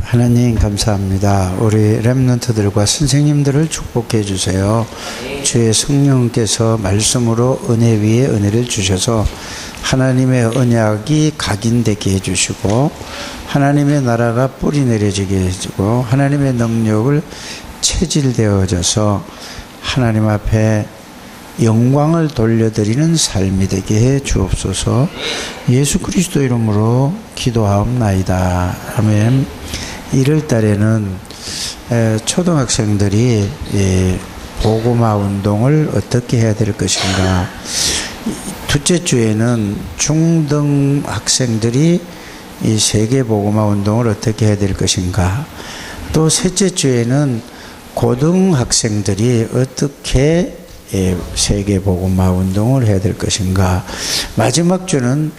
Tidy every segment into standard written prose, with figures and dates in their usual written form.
하나님 감사합니다. 우리 렘넌트들과 선생님들을 축복해 주세요. 주의 성령께서 말씀으로 은혜 위에 은혜를 주셔서 하나님의 언약이 각인되게 해주시고 하나님의 나라가 뿌리 내려지게 해주고 하나님의 능력을 체질되어져서 하나님 앞에 영광을 돌려드리는 삶이 되게 해 주옵소서. 예수 그리스도 이름으로 기도하옵나이다. 아멘. 1월 달에는 초등학생들이 복음화 운동을 어떻게 해야 될 것인가, 둘째 주에는 중등 학생들이 이 세계 복음화 운동을 어떻게 해야 될 것인가, 또 셋째 주에는 고등학생들이 어떻게 세계 복음화 운동을 해야 될 것인가, 마지막 주는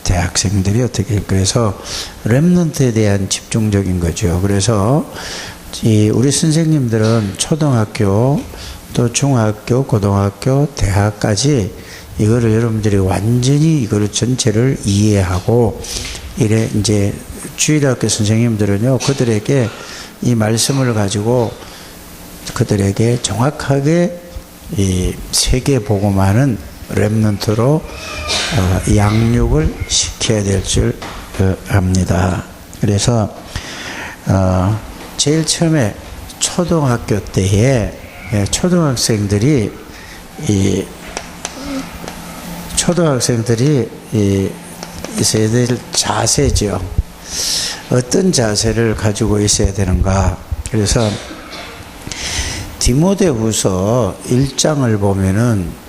대학생들이 어떻게, 그래서 렘넌트에 대한 집중적인 거죠. 그래서 우리 선생님들은 초등학교 또 중학교, 고등학교, 대학까지 이거를 여러분들이 완전히 이거를 전체를 이해하고, 이래 이제 주일학교 선생님들은요, 그들에게 이 말씀을 가지고 그들에게 정확하게 이 세계 복음화는 렘넌트로 양육을 시켜야 될 줄 압니다. 그래서 제일 처음에 초등학교 때에 초등학생들이 있어야 될 자세죠. 어떤 자세를 가지고 있어야 되는가. 그래서 디모데후서 1장을 보면은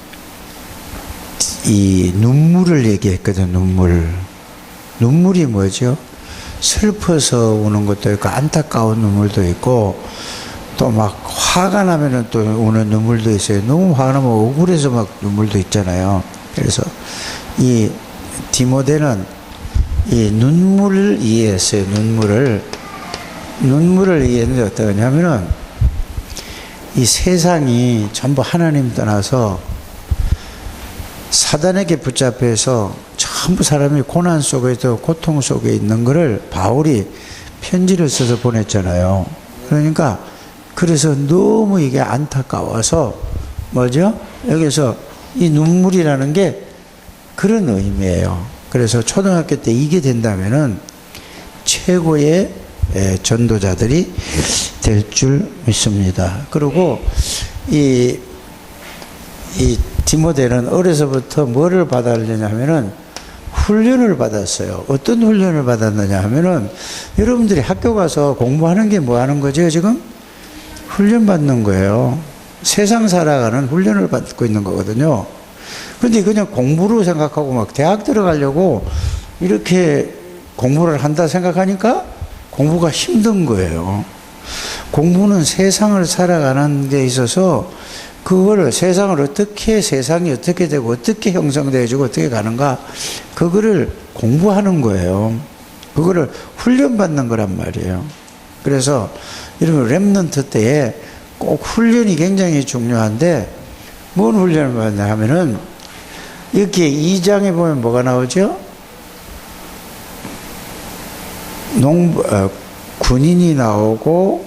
이 눈물을 얘기했거든. 눈물이 뭐죠? 슬퍼서 우는 것도 있고 안타까운 눈물도 있고 또 막 화가 나면은 또 우는 눈물도 있어요. 너무 화가 나면 억울해서 막 눈물도 있잖아요. 그래서 이 디모데는 이 눈물을 이해했어요. 눈물을 이해했는데 어떠냐면은 이 세상이 전부 하나님 떠나서 사단에게 붙잡혀서 전부 사람이 고난 속에서 고통 속에 있는 것을 바울이 편지를 써서 보냈잖아요. 그러니까 그래서 너무 이게 안타까워서 뭐죠? 여기서 이 눈물이라는 게 그런 의미예요. 그래서 초등학교 때 이게 된다면은 최고의 전도자들이 될 줄 믿습니다. 그리고 이 디모데는 어려서부터 뭐를 받았느냐 하면은 훈련을 받았어요. 어떤 훈련을 받았느냐 하면은 여러분들이 학교 가서 공부하는 게 뭐 하는 거죠, 지금? 훈련 받는 거예요. 세상 살아가는 훈련을 받고 있는 거거든요. 근데 그냥 공부로 생각하고 막 대학 들어가려고 이렇게 공부를 한다 생각하니까 공부가 힘든 거예요. 공부는 세상을 살아가는 데 있어서 그거를 세상이 어떻게 되고 어떻게 형성되어지고 어떻게 가는가, 그거를 공부하는 거예요. 그거를 훈련받는 거란 말이에요. 그래서 여러분 렘넌트 때에 꼭 훈련이 굉장히 중요한데, 뭔 훈련을 받냐 하면은 이렇게 2장에 보면 뭐가 나오죠? 군인이 나오고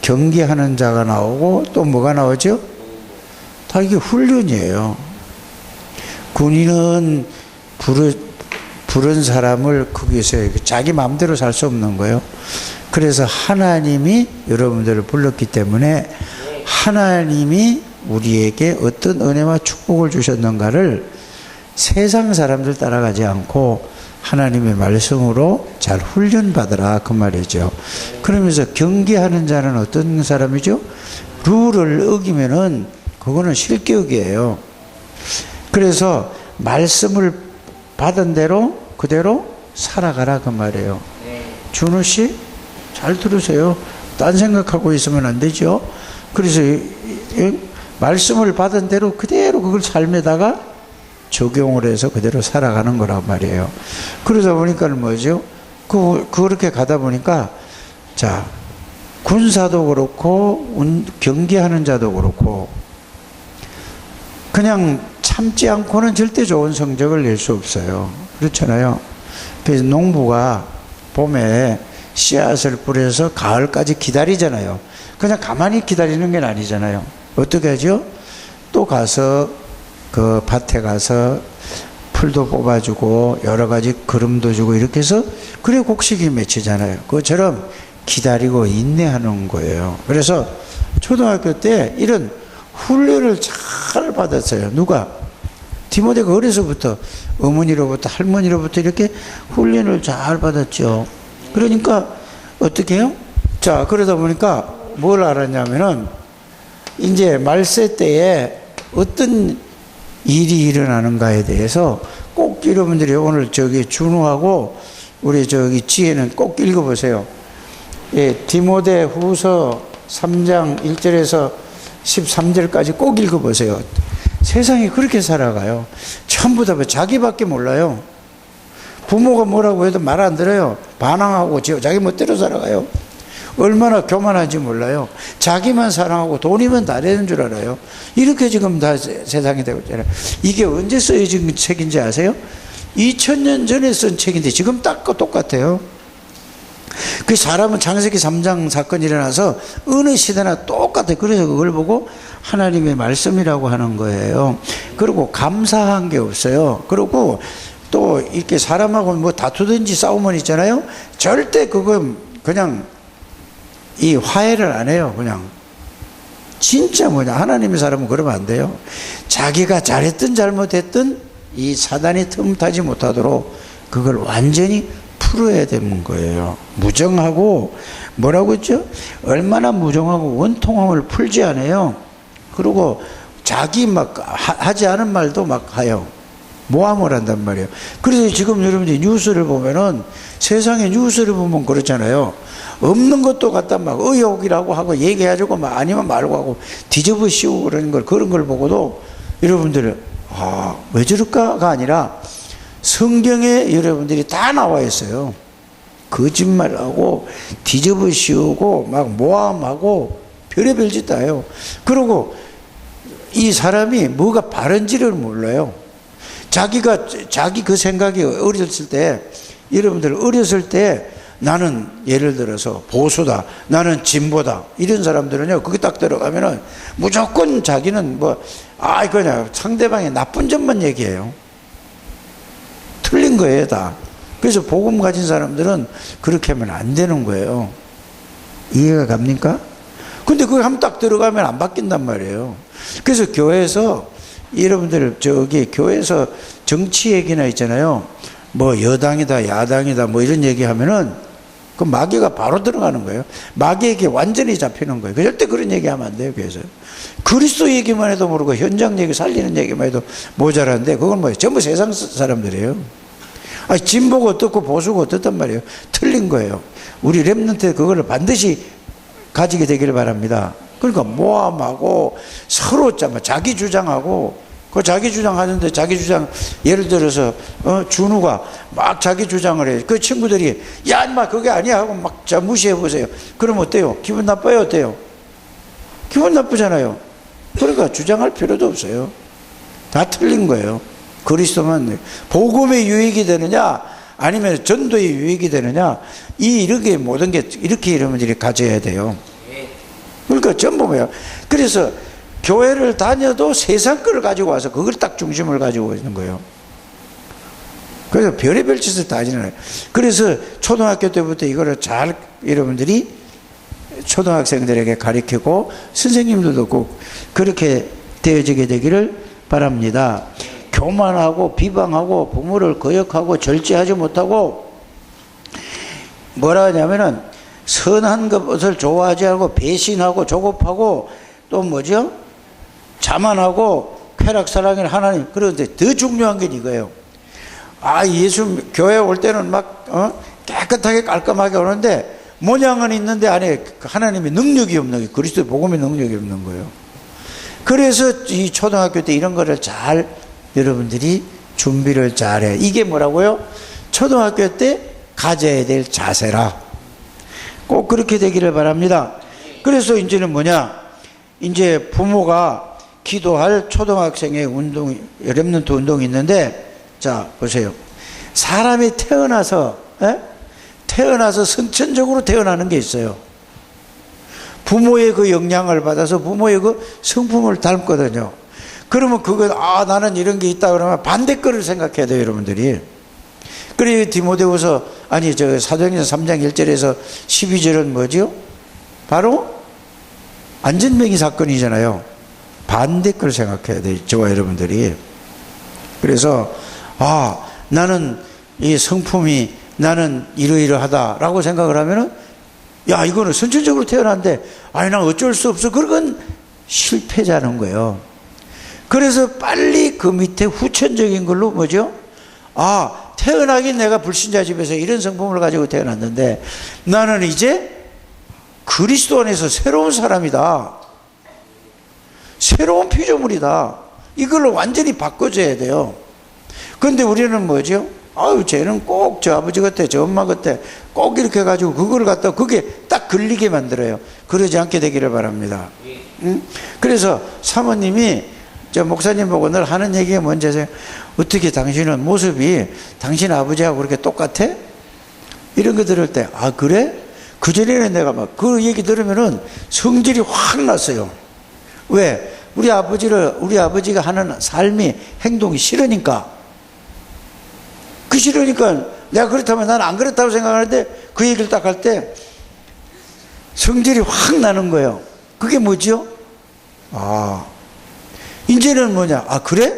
경기하는 자가 나오고 또 뭐가 나오죠? 다 이게 훈련이에요. 군인은 부른 사람을 거기서 자기 마음대로 살 수 없는 거예요. 그래서 하나님이 여러분들을 불렀기 때문에 하나님이 우리에게 어떤 은혜와 축복을 주셨는가를 세상 사람들 따라가지 않고 하나님의 말씀으로 잘 훈련받으라, 그 말이죠. 그러면서 경계하는 자는 어떤 사람이죠? 룰을 어기면은 그거는 실격이에요. 그래서 말씀을 받은 대로 그대로 살아가라, 그 말이에요. 준우 씨, 잘 들으세요. 딴 생각하고 있으면 안 되죠. 그래서 말씀을 받은 대로 그대로 그걸 삶에다가 적용을 해서 그대로 살아가는 거란 말이에요. 그러다 보니까 뭐죠? 그렇게 가다 보니까, 자, 군사도 그렇고, 경기하는 자도 그렇고, 그냥 참지 않고는 절대 좋은 성적을 낼 수 없어요. 그렇잖아요. 그래서 농부가 봄에 씨앗을 뿌려서 가을까지 기다리잖아요. 그냥 가만히 기다리는 게 아니잖아요. 어떻게 하죠? 또 가서 그 밭에 가서 풀도 뽑아주고 여러 가지 거름도 주고 이렇게 해서 그래 곡식이 맺히잖아요. 그것처럼 기다리고 인내하는 거예요. 그래서 초등학교 때 이런 훈련을 잘 받았어요. 누가? 디모데가 어려서부터 어머니로부터 할머니로부터 이렇게 훈련을 잘 받았죠. 그러니까 어떻게 해요? 자, 그러다 보니까 뭘 알았냐면은 이제 말세 때에 어떤 일이 일어나는가에 대해서 꼭 여러분들이 오늘 저기 준우하고 우리 저기 지혜는 꼭 읽어보세요. 예, 디모데 후서 3장 1절에서 13절까지 꼭 읽어보세요. 세상이 그렇게 살아가요. 전부 다 자기밖에 몰라요. 부모가 뭐라고 해도 말 안 들어요. 반항하고 자기 멋대로 살아가요. 얼마나 교만한지 몰라요. 자기만 사랑하고 돈이면 다 되는 줄 알아요. 이렇게 지금 다 세상이 되고 있잖아요. 이게 언제 쓰여진 책인지 아세요? 2000년 전에 쓴 책인데 지금 딱 똑같아요. 그 사람은 창세기 3장 사건이 일어나서 어느 시대나 똑같아요. 그래서 그걸 보고 하나님의 말씀이라고 하는 거예요. 그리고 감사한 게 없어요. 그리고 또 이렇게 사람하고 뭐 다투든지 싸우면 있잖아요. 절대 그건 그냥 이 화해를 안 해요. 그냥 진짜 하나님의 사람은 그러면 안 돼요. 자기가 잘했든 잘못했든 이 사단이 틈타지 못하도록 그걸 완전히 풀어야 되는 거예요. 무정하고 뭐라고 했죠? 얼마나 무정하고 원통함을 풀지 않아요. 그리고 자기 막 하지 않은 말도 막 해요. 모함을 한단 말이에요. 그래서 지금 여러분들이 뉴스를 보면은 세상의 뉴스를 보면 그렇잖아요. 없는 것도 갖다 막 의혹이라고 하고 얘기해주고 막 아니면 말고 하고 뒤집어 씌우고 그런 걸 보고도 여러분들은 왜 저럴까가 아니라 성경에 여러분들이 다 나와 있어요. 거짓말하고 뒤집어 씌우고 막 모함하고 별의별 짓 다 해요. 그리고 이 사람이 뭐가 바른지를 몰라요. 자기 그 생각이 어렸을 때, 여러분들 어렸을 때 나는 예를 들어서 보수다, 나는 진보다, 이런 사람들은요, 그게 딱 들어가면은 무조건 자기는 그냥 상대방의 나쁜 점만 얘기해요. 틀린 거예요, 다. 그래서 복음 가진 사람들은 그렇게 하면 안 되는 거예요. 이해가 갑니까? 근데 그거 한번 딱 들어가면 안 바뀐단 말이에요. 그래서 교회에서 여러분들 교회에서 정치 얘기나 있잖아요. 뭐 여당이다 야당이다 뭐 이런 얘기하면은 그 마귀가 바로 들어가는 거예요. 마귀에게 완전히 잡히는 거예요. 절대 그런 얘기하면 안 돼요. 그래서 그리스도 얘기만 해도 모르고 현장 얘기 살리는 얘기만 해도 모자란데 그건 뭐예요? 전부 세상 사람들이에요. 진보가 어떻고 보수가 어떻단 말이에요. 틀린 거예요. 우리 렘넌트 그거를 반드시 가지게 되기를 바랍니다. 그러니까 모함하고 서로 자기 주장하고 그 자기 주장하는데 자기 주장 예를 들어서 준우가 막 자기 주장을 해. 그 친구들이 야 인마 그게 아니야 하고 막 무시해 보세요. 그럼 어때요? 기분 나빠요? 어때요? 기분 나쁘잖아요. 그러니까 주장할 필요도 없어요. 다 틀린 거예요. 그리스도만 복음의 유익이 되느냐 아니면 전도의 유익이 되느냐 이렇게 모든 게 이렇게 여러분들이 가져야 돼요. 그러니까 전부 뭐야. 그래서 교회를 다녀도 세상 거를 가지고 와서 그걸 딱 중심을 가지고 있는 거예요. 그래서 별의별 짓을 다 하지는 않아요. 그래서 초등학교 때부터 이거를 잘 여러분들이 초등학생들에게 가르치고 선생님들도 꼭 그렇게 되어지게 되기를 바랍니다. 교만하고 비방하고 부모를 거역하고 절제하지 못하고 뭐라 하냐면은 선한 것을 좋아하지 않고 배신하고 조급하고 또 뭐죠? 자만하고 쾌락사랑인 하나님. 그런데 더 중요한 게 이거예요. 예수 교회 올 때는 막 깨끗하게 깔끔하게 오는데 모양은 있는데 안에 하나님의 능력이 없는 거예요. 그리스도의 복음의 능력이 없는 거예요. 그래서 이 초등학교 때 이런 거를 잘 여러분들이 준비를 잘해. 이게 뭐라고요? 초등학교 때 가져야 될 자세라. 꼭 그렇게 되기를 바랍니다. 그래서 이제는 뭐냐? 이제 부모가 기도할 초등학생의 운동, 렘넌트 운동이 있는데, 자, 보세요. 사람이 태어나서 태어나서 선천적으로 태어나는 게 있어요. 부모의 그 영향을 받아서 부모의 그 성품을 닮거든요. 그러면 그건 나는 이런 게 있다 그러면 반대 거를 생각해야 돼요, 여러분들이. 그래요. 디모데후서 사도행전 3장 1절에서 12절은 뭐지요? 바로 안전뱅이 사건이잖아요. 반대 걸 생각해야 돼요, 저와 여러분들이. 그래서 나는 이 성품이 나는 이러이러하다라고 생각을 하면은 이거는 선천적으로 태어났는데 난 어쩔 수 없어. 그건 실패자는 거예요. 그래서 빨리 그 밑에 후천적인 걸로 뭐죠? 태어나긴 내가 불신자 집에서 이런 성품을 가지고 태어났는데 나는 이제 그리스도 안에서 새로운 사람이다. 새로운 피조물이다. 이걸로 완전히 바꿔줘야 돼요. 그런데 우리는 뭐죠? 쟤는 꼭 저 아버지 같아, 저 엄마 같아, 꼭 이렇게 해가지고 그걸 갖다 그게 딱 걸리게 만들어요. 그러지 않게 되기를 바랍니다. 그래서 사모님이 저 목사님 보고 늘 하는 얘기가 뭔지 아세요? 어떻게 당신은 모습이 당신 아버지하고 그렇게 똑같아? 이런 거 들을 때 그래? 그전에는 내가 막 그 얘기 들으면은 성질이 확 났어요. 왜? 우리 아버지가 하는 삶이 행동이 싫으니까. 싫으니까 내가 그렇다면 나는 안 그렇다고 생각하는데 그 얘기를 딱 할 때 성질이 확 나는 거예요. 그게 뭐지요? 이제는 뭐냐? 그래?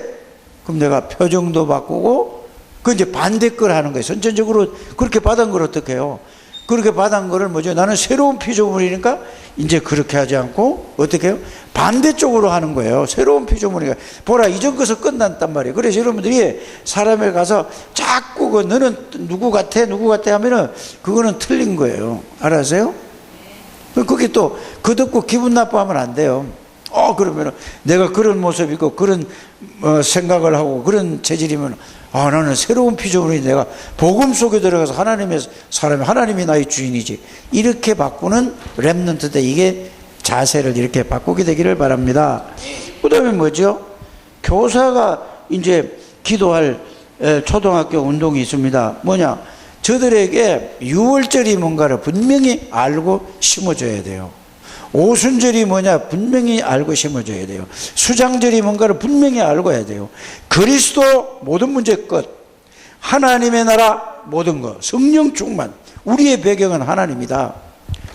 그럼 내가 표정도 바꾸고 그 이제 반대 걸 하는 거예요. 선천적으로 그렇게 받은 걸 어떻게 해요? 그렇게 받은 거를 뭐죠? 나는 새로운 피조물이니까 이제 그렇게 하지 않고 어떻게 해요? 반대쪽으로 하는 거예요. 새로운 피조물이니까. 보라, 이전 것은 끝났단 말이에요. 그래서 여러분들이 사람에 가서 자꾸 너는 누구 같아 하면은 그거는 틀린 거예요. 알았어요? 그게 또 그 듣고 기분 나빠하면 안 돼요. 그러면 내가 그런 모습이고 그런 생각을 하고 그런 체질이면 나는 새로운 피조물이 내가 복음 속에 들어가서 하나님의 사람이 하나님이 나의 주인이지. 이렇게 바꾸는 렘넌트 때 이게 자세를 이렇게 바꾸게 되기를 바랍니다. 그 다음에 뭐죠? 교사가 이제 기도할 초등학교 운동이 있습니다. 뭐냐? 저들에게 유월절이 뭔가를 분명히 알고 심어줘야 돼요. 오순절이 뭐냐 분명히 알고 심어줘야 돼요. 수장절이 뭔가를 분명히 알고 해야 돼요. 그리스도 모든 문제 끝, 하나님의 나라 모든 것, 성령 충만, 우리의 배경은 하나님이다.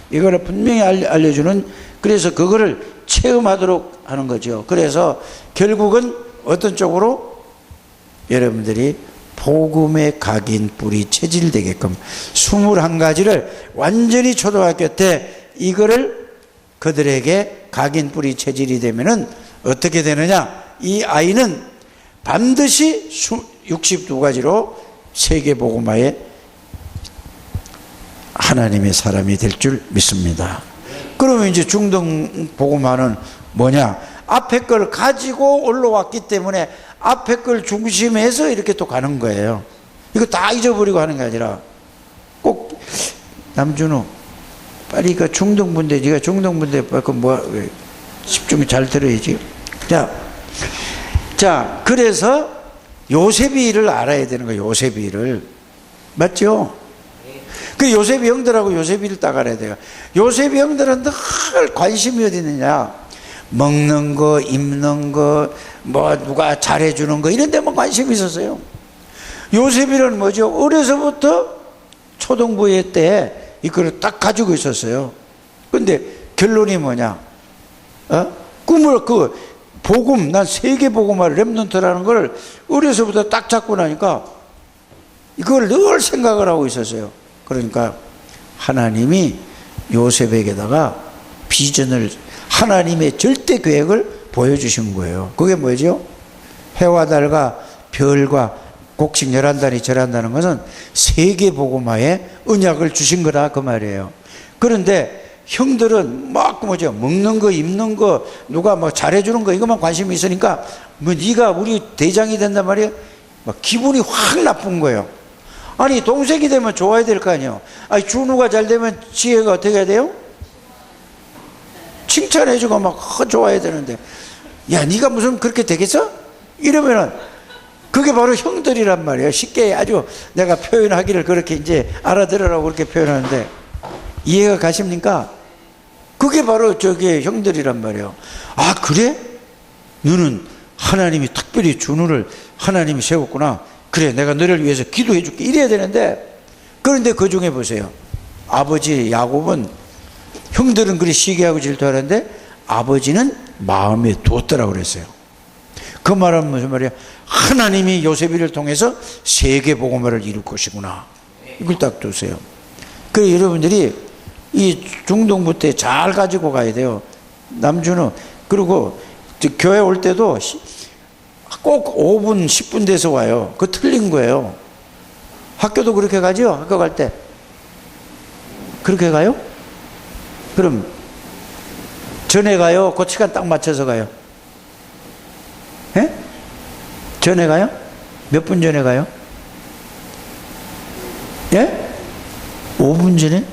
이거를 분명히 알려주는, 그래서 그거를 체험하도록 하는 거죠. 그래서 결국은 어떤 쪽으로 여러분들이 복음의 각인 뿌리 체질되게끔 21가지를 완전히 초등학교 때 이거를 그들에게 각인 뿌리 체질이 되면은 어떻게 되느냐? 이 아이는 반드시 62가지로 세계 복음화의 하나님의 사람이 될 줄 믿습니다. 그러면 이제 중등 복음화는 뭐냐? 앞에 걸 가지고 올라왔기 때문에 앞에 걸 중심에서 이렇게 또 가는 거예요. 이거 다 잊어버리고 하는 게 아니라 꼭 남준호 빨리 그 중등부인데 네가 중등부인데 집중 잘 들어야지. 자 그래서 요셉이를 알아야 되는 거예요. 요셉이를 맞죠? 그 요셉이 형들하고 요셉이를 딱 알아야 돼요. 요셉이 형들은 늘 관심이 어디 있느냐? 먹는 거, 입는 거, 누가 잘해주는 거 이런 데만 관심이 있었어요. 요셉이는 뭐죠? 어려서부터 초등부회 때 이거를 딱 가지고 있었어요. 근데 결론이 뭐냐? 꿈을 복음, 난 세계 복음화를 렘넌트라는 걸 어려서부터 딱 잡고 나니까 이걸 늘 생각을 하고 있었어요. 그러니까 하나님이 요셉에게다가 비전을, 하나님의 절대 계획을 보여주신 거예요. 그게 뭐죠? 해와 달과 별과 곡식 11단이 절한다는 것은 세계 복음화에 언약을 주신 거다 그 말이에요. 그런데 형들은 먹는 거, 입는 거, 누가 잘해주는 거 이것만 관심이 있으니까 네가 우리 대장이 된단 말이에요. 기분이 확 나쁜 거예요. 아니 동생이 되면 좋아야 될 거 아니에요. 아니 준우가 잘 되면 지혜가 어떻게 해야 돼요? 칭찬해주고 좋아해야 되는데, 야 네가 무슨 그렇게 되겠어? 이러면은 그게 바로 형들이란 말이에요. 쉽게 아주 내가 표현하기를 그렇게 이제 알아들으라고 그렇게 표현하는데, 이해가 가십니까? 그게 바로 저게 형들이란 말이에요. 아, 그래? 너는 하나님이 특별히 준우를 하나님이 세웠구나. 그래, 내가 너를 위해서 기도해 줄게. 이래야 되는데, 그런데 그 중에 보세요. 아버지 야곱은, 형들은 그리 시기하고 질투하는데 아버지는 마음에 두었더라고 그랬어요. 그 말은 무슨 말이야? 하나님이 요셉이를 통해서 세계 복음화를 이룰 것이구나. 이걸 딱 두세요. 그래서 여러분들이 이 중동부 때 잘 가지고 가야 돼요. 남주는. 그리고 교회 올 때도 꼭 5분 10분 돼서 와요. 그거 틀린 거예요. 학교도 그렇게 가죠? 학교 갈 때 그렇게 가요? 그럼 전에 가요? 그 시간 딱 맞춰서 가요? 예? 전에 가요? 몇 분 전에 가요? 예? 5분 전에?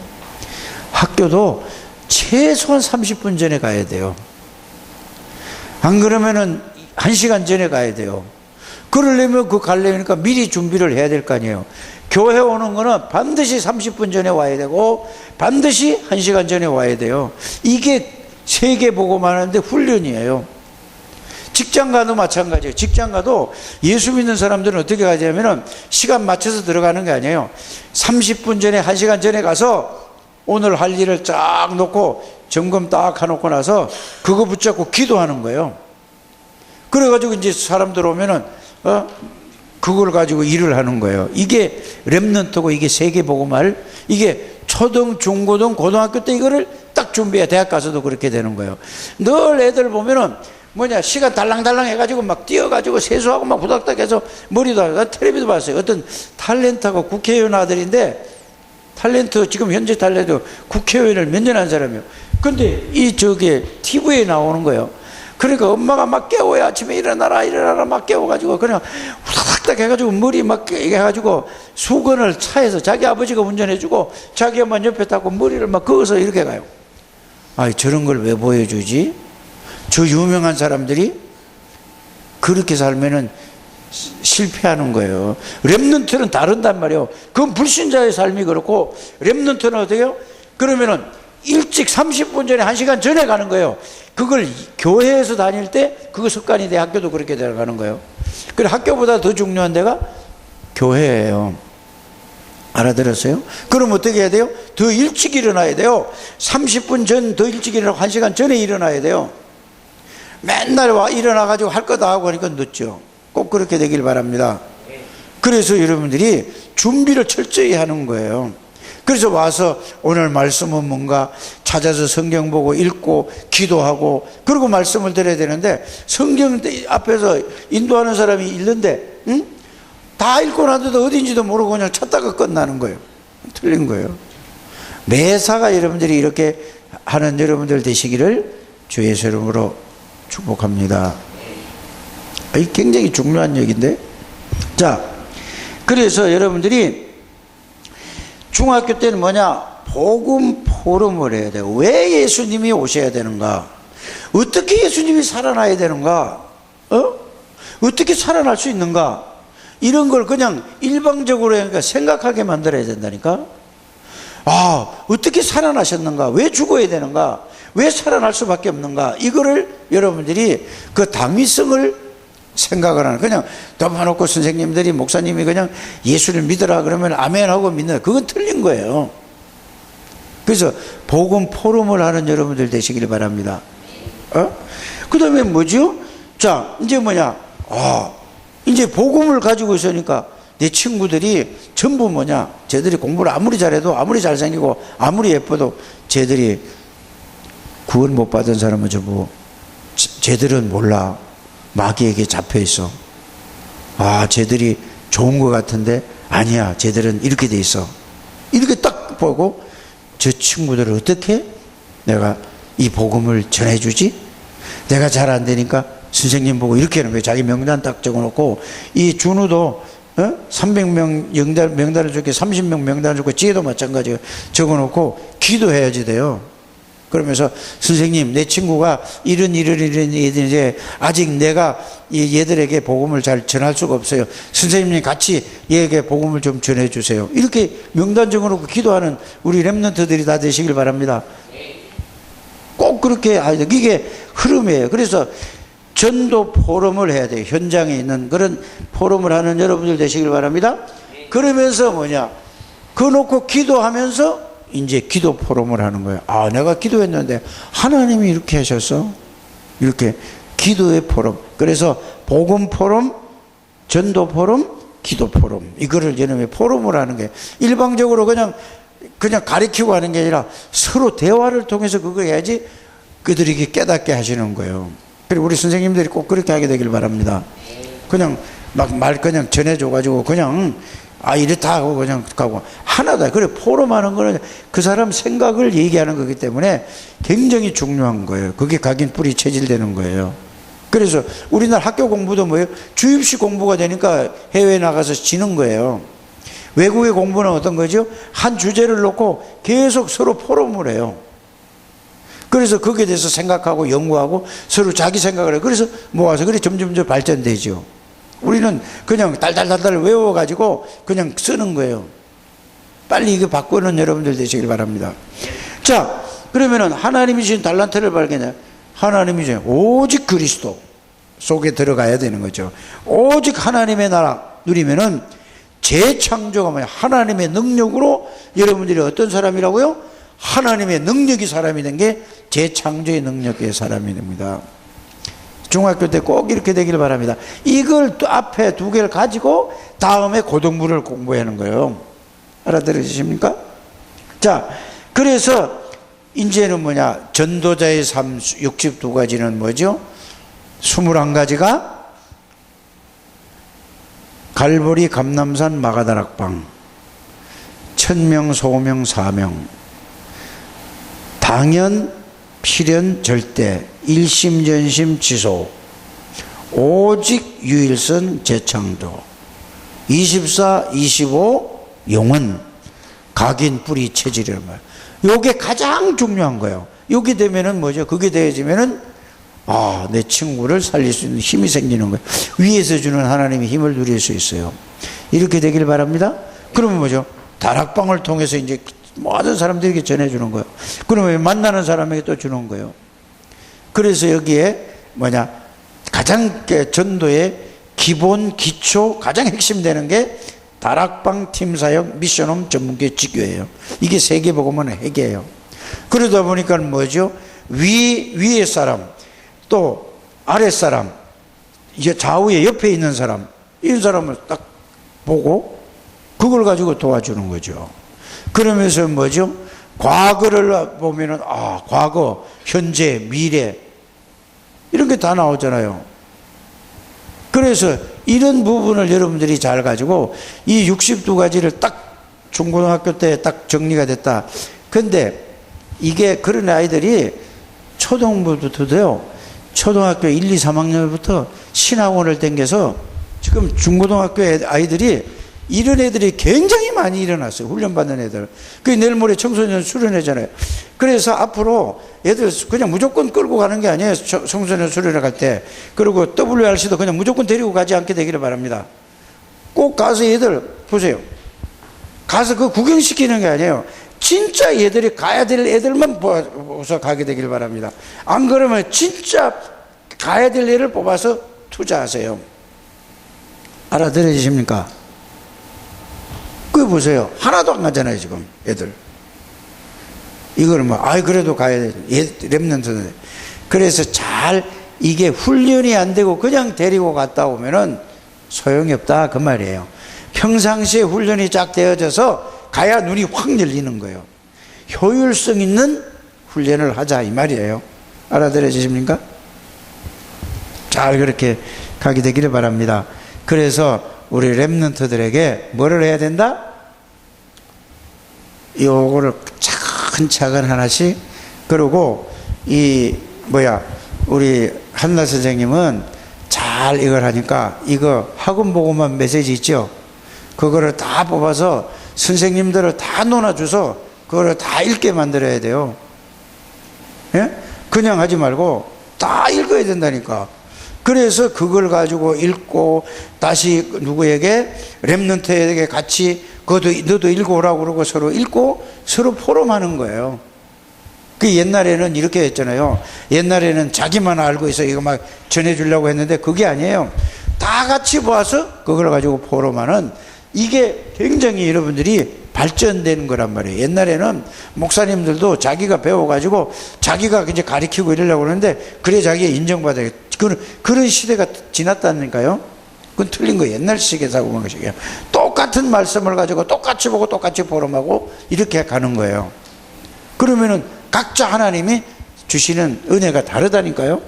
학교도 최소한 30분 전에 가야 돼요. 안 그러면은 1시간 전에 가야 돼요. 그러려면 그 가려니까 미리 준비를 해야 될 거 아니에요. 교회 오는 거는 반드시 30분 전에 와야 되고 반드시 1시간 전에 와야 돼요. 이게 세계 복음만 하는데 훈련이에요. 직장 가도 마찬가지예요. 직장 가도 예수 믿는 사람들은 어떻게 가냐면은 시간 맞춰서 들어가는 게 아니에요. 30분 전에 1시간 전에 가서 오늘 할 일을 쫙 놓고 점검 딱 해놓고 나서 그거 붙잡고 기도하는 거예요. 그래가지고 이제 사람들 오면은 그걸 가지고 일을 하는 거예요. 이게 렘넌트고 이게 세계복음화를 이게 초등, 중고등, 고등학교 때 이거를 딱 준비해. 대학 가서도 그렇게 되는 거예요. 늘 애들 보면은 시간 달랑달랑 해가지고 막 뛰어가지고 세수하고 막 후닥닥 해서 머리도 하고. 텔레비도 봤어요. 어떤 탤런트하고 국회의원 아들인데 탤런트 지금 현재 탤런트 국회의원을 몇 년 한 사람이에요. 근데 TV에 나오는 거예요. 그러니까 엄마가 막 깨워요. 아침에 일어나라 막 깨워가지고 그냥 후닥닥 해가지고 머리 막 해가지고 수건을 차에서 자기 아버지가 운전해주고 자기 엄마 옆에 타고 머리를 막 그어서 이렇게 가요. 아, 저런 걸 왜 보여주지? 저 유명한 사람들이 그렇게 살면은 실패하는 거예요. 렘넌트는 다른단 말이에요. 그건 불신자의 삶이 그렇고 렘넌트는 어때요? 그러면은 일찍 30분 전에 1시간 전에 가는 거예요. 그걸 교회에서 다닐 때 그거 습관이 돼. 학교도 그렇게 들어가는 거예요. 그래, 학교보다 더 중요한 데가 교회예요. 알아들었어요? 그럼 어떻게 해야 돼요? 더 일찍 일어나야 돼요. 30분 전 더 일찍 일어나고 1시간 전에 일어나야 돼요. 맨날 일어나가지고 할 거 다 하고 하니까 늦죠. 꼭 그렇게 되길 바랍니다. 그래서 여러분들이 준비를 철저히 하는 거예요. 그래서 와서 오늘 말씀은 뭔가 찾아서 성경 보고 읽고 기도하고 그리고 말씀을 드려야 되는데 성경 앞에서 인도하는 사람이 읽는데 다 읽고 나도 어딘지도 모르고 그냥 찾다가 끝나는 거예요. 틀린 거예요. 매사가 여러분들이 이렇게 하는 여러분들 되시기를 주 예수 이름으로 축복합니다. 이 굉장히 중요한 얘기인데. 자, 그래서 여러분들이 중학교 때는 복음 포럼을 해야 돼요. 왜 예수님이 오셔야 되는가? 어떻게 예수님이 살아나야 되는가? 어떻게 살아날 수 있는가? 이런 걸 그냥 일방적으로 생각하게 만들어야 된다니까? 아, 어떻게 살아나셨는가? 왜 죽어야 되는가? 왜 살아날 수밖에 없는가? 이거를 여러분들이 그 당위성을 생각을 하는, 그냥 덮어놓고 선생님들이 목사님이 그냥 예수를 믿어라 그러면 아멘 하고 믿는, 그건 틀린 거예요. 그래서 복음 포럼을 하는 여러분들 되시길 바랍니다. 그 다음에 뭐죠? 자, 이제 이제 복음을 가지고 있으니까 내 친구들이 전부 쟤들이 공부를 아무리 잘해도, 아무리 잘생기고 아무리 예뻐도 쟤들이 구원 못 받은 사람은 전부 쟤들은 몰라. 마귀에게 잡혀 있어. 아, 쟤들이 좋은 것 같은데 아니야, 쟤들은 이렇게 돼 있어. 이렇게 딱 보고 저 친구들을 어떻게 내가 이 복음을 전해주지? 내가 잘 안 되니까 선생님 보고 이렇게 하는 거예요. 자기 명단 딱 적어놓고, 이 준우도 300명 명단을 줄게, 30명 명단을 줄게, 지혜도 마찬가지예요. 적어놓고 기도해야지 돼요. 그러면서 선생님, 내 친구가 이런 이제 아직 내가 얘들에게 복음을 잘 전할 수가 없어요. 선생님이 같이 얘에게 복음을 좀 전해주세요. 이렇게 명단적으로 기도하는 우리 렘넌트들이 다 되시길 바랍니다. 꼭 그렇게 이게 흐름이에요. 그래서 전도 포럼을 해야 돼요. 현장에 있는 그런 포럼을 하는 여러분들 되시길 바랍니다. 그러면서 그거 놓고 기도하면서 이제 기도 포럼을 하는 거예요. 아, 내가 기도했는데 하나님이 이렇게 하셨어. 이렇게 기도의 포럼. 그래서 복음 포럼, 전도 포럼, 기도 포럼. 이거를 이놈의 포럼을 하는 게 일방적으로 그냥 가리키고 하는 게 아니라 서로 대화를 통해서 그거 해야지 그들에게 깨닫게 하시는 거예요. 그리고 우리 선생님들이 꼭 그렇게 하게 되길 바랍니다. 그냥 그냥 전해줘가지고 그냥 이렇다 하고 그냥 가고 하나다. 그래, 포럼하는 거는 그 사람 생각을 얘기하는 거기 때문에 굉장히 중요한 거예요. 그게 각인 뿌리 체질되는 거예요. 그래서 우리나라 학교 공부도 뭐예요? 주입식 공부가 되니까 해외에 나가서 지는 거예요. 외국의 공부는 어떤 거죠? 한 주제를 놓고 계속 서로 포럼을 해요. 그래서 거기에 대해서 생각하고 연구하고 서로 자기 생각을 해요. 그래서 모아서 그래 점점 발전되죠. 우리는 그냥 달달달달 외워가지고 그냥 쓰는 거예요. 빨리 이거 바꾸는 여러분들 되시길 바랍니다. 자, 그러면은 하나님이 주신 달란트를 발견해. 하나님이 주신 오직 그리스도 속에 들어가야 되는 거죠. 오직 하나님의 나라 누리면은 재창조가 뭐냐? 하나님의 능력으로 여러분들이 어떤 사람이라고요? 하나님의 능력이 사람이 된 게 재창조의 능력의 사람이 됩니다. 중학교 때 꼭 이렇게 되기를 바랍니다. 이걸 또 앞에 두 개를 가지고 다음에 고등부를 공부하는 거예요. 알아들으십니까? 자, 그래서 이제는 전도자의 삶 62가지는 뭐죠? 21가지가 갈보리, 감남산, 마가다락방, 천명, 소명, 사명, 당연, 필연, 절대, 일심, 전심, 지소, 오직, 유일선, 재창조, 24, 25, 영원, 각인, 뿌리, 체질이란 말이에요. 요게 가장 중요한 거예요. 요게 되면은 뭐죠? 그게 되어지면은 내 친구를 살릴 수 있는 힘이 생기는 거예요. 위에서 주는 하나님의 힘을 누릴 수 있어요. 이렇게 되길 바랍니다. 그러면 뭐죠? 다락방을 통해서 이제 모든 사람들에게 전해주는 거예요. 그러면 만나는 사람에게 또 주는 거예요. 그래서 여기에 가장 전도의 기본, 기초, 가장 핵심되는 게 다락방, 팀사역, 미션홈, 전문교회, 직교예요. 이게 세계복음은 핵이에요. 그러다 보니까 뭐죠? 위에 사람, 또 아래 사람, 이제 좌우에 옆에 있는 사람, 이런 사람을 딱 보고 그걸 가지고 도와주는 거죠. 그러면서 뭐죠? 과거를 보면은 과거, 현재, 미래 이런 게 다 나오잖아요. 그래서 이런 부분을 여러분들이 잘 가지고 이 62가지를 딱 중고등학교 때 딱 정리가 됐다. 근데 이게 그런 아이들이 초등부터도요. 초등학교 1, 2, 3학년부터 신학원을 댕겨서 지금 중고등학교 아이들이 이런 애들이 굉장히 많이 일어났어요. 훈련받는 애들. 그게 내일 모레 청소년 수련회잖아요. 그래서 앞으로 애들 그냥 무조건 끌고 가는 게 아니에요. 청소년 수련회 갈 때. 그리고 WRC도 그냥 무조건 데리고 가지 않게 되기를 바랍니다. 꼭 가서 애들 보세요. 가서 그 구경시키는 게 아니에요. 진짜 얘들이 가야 될 애들만 뽑아서 가게 되길 바랍니다. 안 그러면 진짜 가야 될 애를 뽑아서 투자하세요. 알아들으십니까? 그거 보세요. 하나도 안 가잖아요, 지금 애들. 이거는 그래도 가야 돼. 랩런트는. 그래서 이게 훈련이 안 되고 그냥 데리고 갔다 오면은 소용이 없다. 그 말이에요. 평상시에 훈련이 쫙 되어져서 가야 눈이 확 열리는 거예요. 효율성 있는 훈련을 하자. 이 말이에요. 알아들으십니까? 잘 그렇게 가게 되기를 바랍니다. 그래서 우리 랩런트들에게 뭐를 해야 된다? 요거를 차근차근 하나씩. 그리고 우리 한나 선생님은 잘 이걸 하니까 이거 학원 보고만 메시지 있죠? 그거를 다 뽑아서 선생님들을 다 놓아줘서 그거를 다 읽게 만들어야 돼요. 예? 그냥 하지 말고 다 읽어야 된다니까. 그래서 그걸 가지고 읽고 다시 누구에게 렘넌트에게 같이 너도 읽어오라고 그러고 서로 읽고 서로 포럼하는 거예요. 그 옛날에는 이렇게 했잖아요. 옛날에는 자기만 알고 있어 이거 막 전해주려고 했는데 그게 아니에요. 다 같이 모아서 그걸 가지고 포럼하는, 이게 굉장히 여러분들이 발전되는 거란 말이에요. 옛날에는 목사님들도 자기가 배워가지고 자기가 이제 가르치고 이러려고 그러는데 그래 자기가 인정받아야, 그런 시대가 지났다니까요. 그건 틀린 거예요. 옛날식의 사고방식이에요. 똑같은 말씀을 가지고 똑같이 보고 똑같이 포럼하고 이렇게 가는 거예요. 그러면은 각자 하나님이 주시는 은혜가 다르다니까요.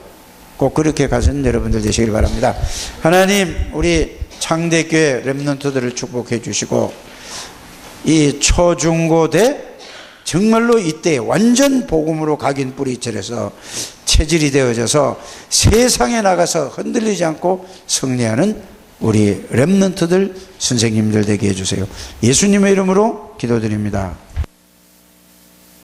꼭 그렇게 가시는 여러분들 되시길 바랍니다. 하나님, 우리 창대교회 렘넌트들을 축복해 주시고 이 초중고대 정말로 이때 완전 복음으로 각인 뿌리철에서 체질이 되어져서 세상에 나가서 흔들리지 않고 승리하는 우리 렘넌트들 선생님들 되게 해주세요. 예수님의 이름으로 기도드립니다.